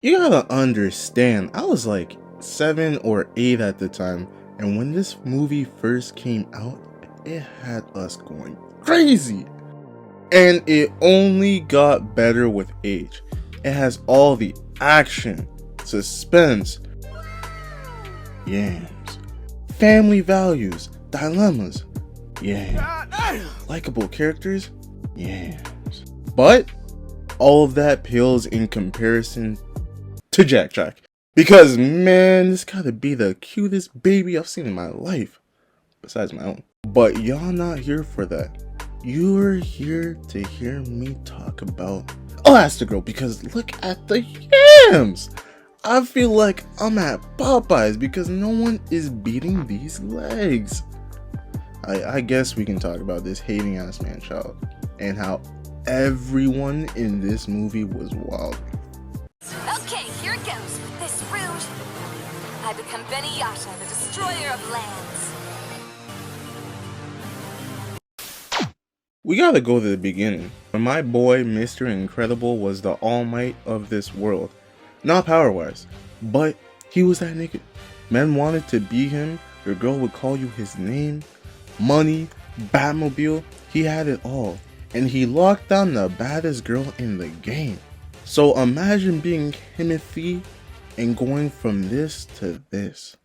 You gotta understand, I was like 7 or 8 at the time, and when this movie first came out, it had us going crazy. And it only got better with age. It has all the action, suspense, yams, family values, dilemmas, yams, likable characters, yams. But all of that pales in comparison to Jack Jack. Because man, this gotta be the cutest baby I've seen in my life. Besides my own. But y'all not here for that. You're here to hear me talk about Elastigirl, because look at the yams! I feel like I'm at Popeyes because no one is beating these legs. I guess we can talk about this hating ass man child and how everyone in this movie was wild. Okay, here it goes. This route. I become Beniyata, the destroyer of lands. We gotta go to the beginning, when my boy Mr. Incredible was the all might of this world. Not power-wise, but he was that nigga. Men wanted to be him, your girl would call you his name, money, Batmobile, he had it all. And he locked down the baddest girl in the game. So imagine being Timothy and going from this to this.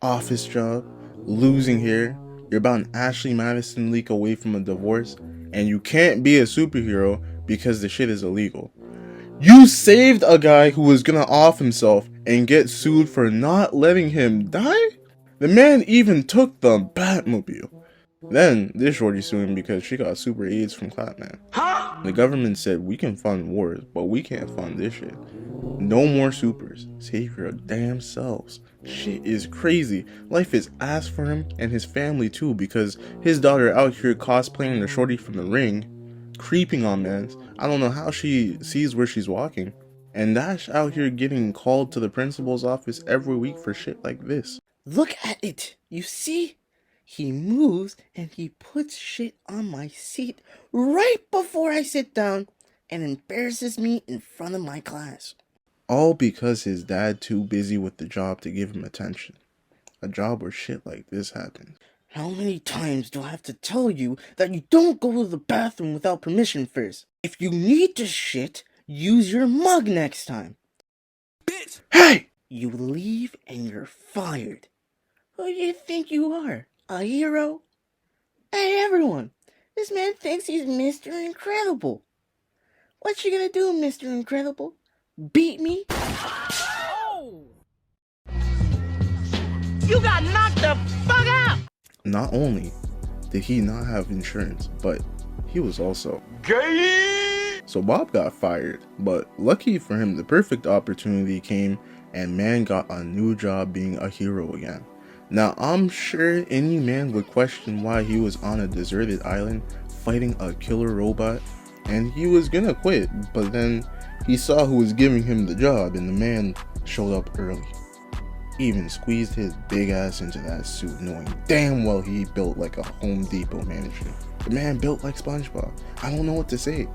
Office job, losing hair, you're about an Ashley Madison leak away from a divorce, and you can't be a superhero because the shit is illegal. You saved a guy who was gonna off himself and get sued for not letting him die? The man even took the Batmobile. Then this shorty sued him because she got super AIDS from Clapman. The government said we can fund wars, but we can't fund this shit. No more supers. Save your damn selves. Shit is crazy. Life is ass for him and his family too, because his daughter out here cosplaying the shorty from The Ring, creeping on mans. I don't know how she sees where she's walking. And Dash out here getting called to the principal's office every week for shit like this. Look at it. You see? He moves and he puts shit on my seat right before I sit down and embarrasses me in front of my class. All because his dad too busy with the job to give him attention. A job where shit like this happens. How many times do I have to tell you that you don't go to the bathroom without permission first? If you need to shit, use your mug next time. Bitch! Hey! You leave and you're fired. Who do you think you are? A hero? Hey everyone, this man thinks he's Mr. Incredible. What you gonna do, Mr. Incredible? Beat me? Oh! You got knocked the fuck out! Not only did he not have insurance, but he was also gay. So Bob got fired, but lucky for him, the perfect opportunity came and man got a new job being a hero again. Now I'm sure any man would question why he was on a deserted island fighting a killer robot, and he was gonna quit, but then he saw who was giving him the job and the man showed up early. He even squeezed his big ass into that suit knowing damn well he built like a Home Depot manager. The man built like SpongeBob. I don't know what to say.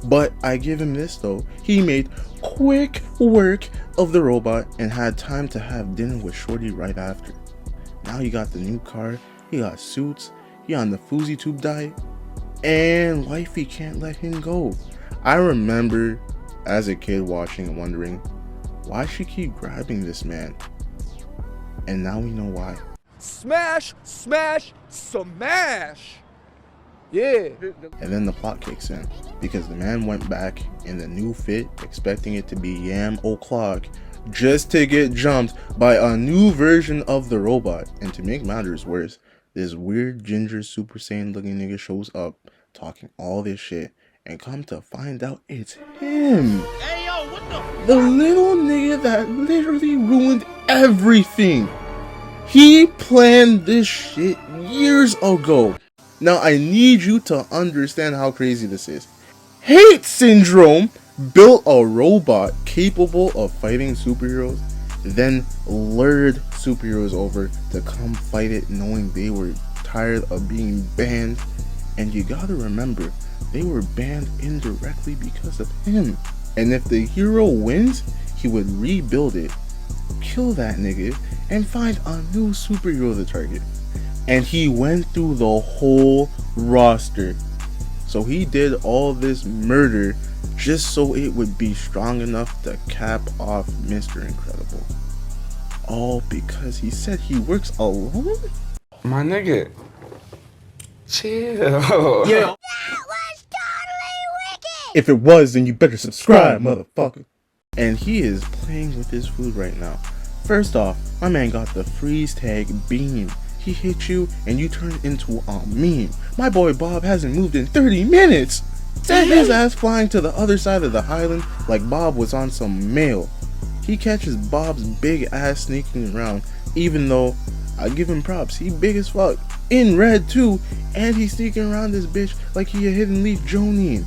But I give him this though, he made quick work of the robot and had time to have dinner with Shorty right after. Now he got the new car, he got suits, he on the Foozy Tube diet, and wifey can't let him go. I remember as a kid watching and wondering, why she keep grabbing this man? And now we know why. Smash, smash, smash! Yeah. And then the plot kicks in, because the man went back in the new fit, expecting it to be Yam O'Clock, just to get jumped by a new version of the robot. And to make matters worse, this weird ginger Super Saiyan looking nigga shows up talking all this shit, and come to find out it's him. Hey yo, what the little nigga that literally ruined everything. He planned this shit years ago. Now I need you to understand how crazy this is. Hate Syndrome built a robot capable of fighting superheroes, then lured superheroes over to come fight it knowing they were tired of being banned. And you gotta remember, they were banned indirectly because of him. And if the hero wins, he would rebuild it, kill that nigga, and find a new superhero to target. And he went through the whole roster. So he did all this murder just so it would be strong enough to cap off Mr. Incredible. All because he said he works alone? My nigga, chill. Yeah. If it was, then you better subscribe, motherfucker. And he is playing with his food right now. First off, my man got the freeze tag beam. He hit you and you turn into a meme. My boy Bob hasn't moved in 30 minutes. Sent his ass flying to the other side of the island like Bob was on some mail. He catches Bob's big ass sneaking around, even though I give him props, he big as fuck. In red too, and he's sneaking around this bitch like he a hidden leaf Jonine.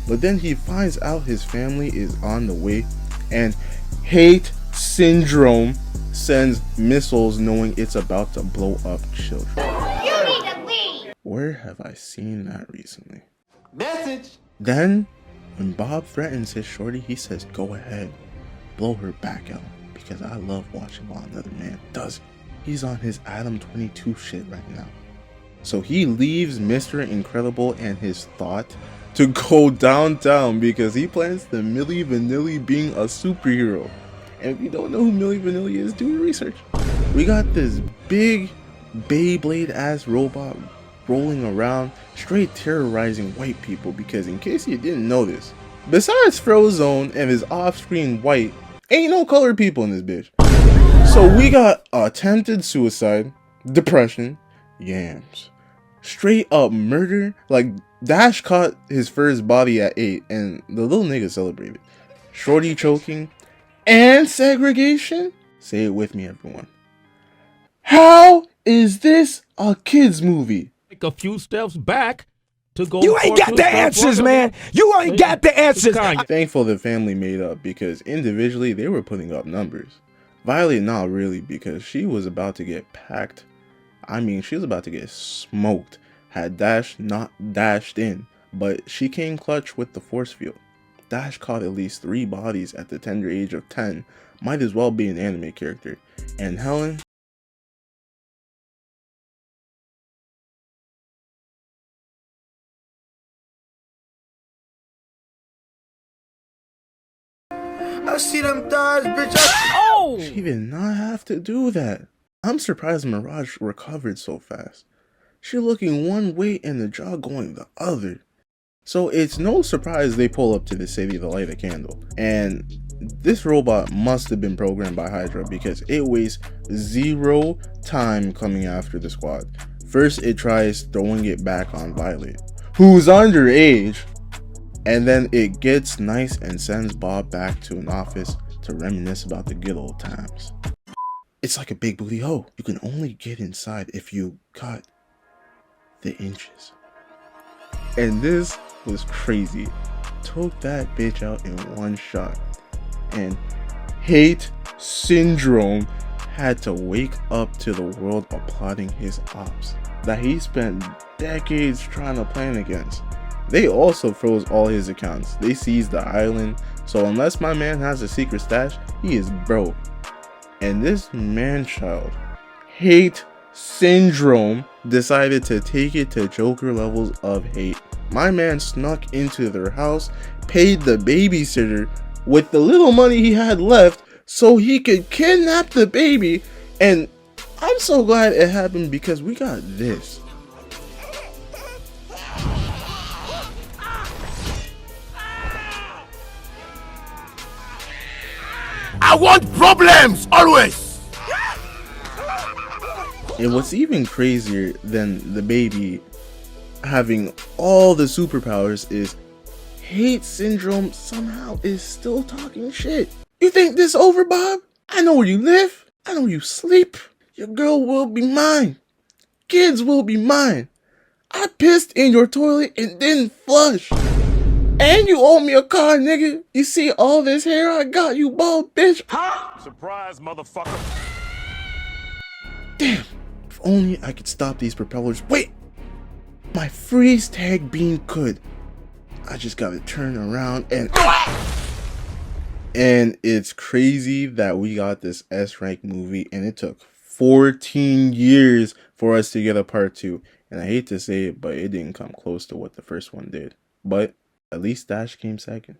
But then he finds out his family is on the way, and Hate Syndrome sends missiles knowing it's about to blow up children. You need to leave. Where have I seen that recently? Message. Then, when Bob threatens his shorty, he says, go ahead, blow her back out, because I love watching while another man does it. He's on his Adam 22 shit right now. So he leaves Mr. Incredible and his thought to go downtown because he plans to Milli Vanilli being a superhero. And if you don't know who Milli Vanilli is, do your research. We got this big Beyblade ass robot rolling around, straight terrorizing white people, because in case you didn't know this, besides Frozone and his off-screen white, ain't no colored people in this bitch. So we got attempted suicide, depression, yams, straight up murder. Like Dash caught his first body at 8 and the little nigga celebrated. Shorty choking and segregation. Say it with me, everyone. How is this a kids movie? Take a few steps back to go. You ain't got the answers, man. You ain't got the answers. Thankful the family made up because individually they were putting up numbers. Violet not really, because she was about to get packed. I mean, she was about to get smoked had Dash not dashed in, but she came clutch with the force field. Dash caught at least 3 bodies at the tender age of 10, might as well be an anime character. And Helen, I see them thighs, bitch. Oh! she did not have to do that. I'm surprised Mirage recovered so fast. She looking one way and the jaw going the other. So it's no surprise they pull up to the city to light a candle. And this robot must have been programmed by Hydra because it wastes 0 time coming after the squad. First it tries throwing it back on Violet, who's underage. And then it gets nice and sends Bob back to an office to reminisce about the good old times. It's like a big booty hoe. You can only get inside if you cut the inches. And this was crazy. Took that bitch out in one shot. And Hate Syndrome had to wake up to the world applauding his ops that he spent decades trying to plan against. They also froze all his accounts. They seized the island. So unless my man has a secret stash, he is broke. And this man-child, Hate Syndrome, decided to take it to Joker levels of hate. My man snuck into their house, paid the babysitter with the little money he had left so he could kidnap the baby. And I'm so glad it happened because we got this. I want problems always. And what's even crazier than the baby having all the superpowers is Hate Syndrome somehow is still talking shit. You think this over, Bob? I know where you live. I know where you sleep. Your girl will be mine. Kids will be mine. I pissed in your toilet and didn't flush. And you owe me a car, nigga. You see all this hair I got, you bald bitch? Surprise, motherfucker. Damn. If only I could stop these propellers. Wait! My freeze tag beam could. I just gotta turn around and... And it's crazy that we got this S rank movie and it took 14 years for us to get a part 2. And I hate to say it, but it didn't come close to what the first one did. But at least Dash came second.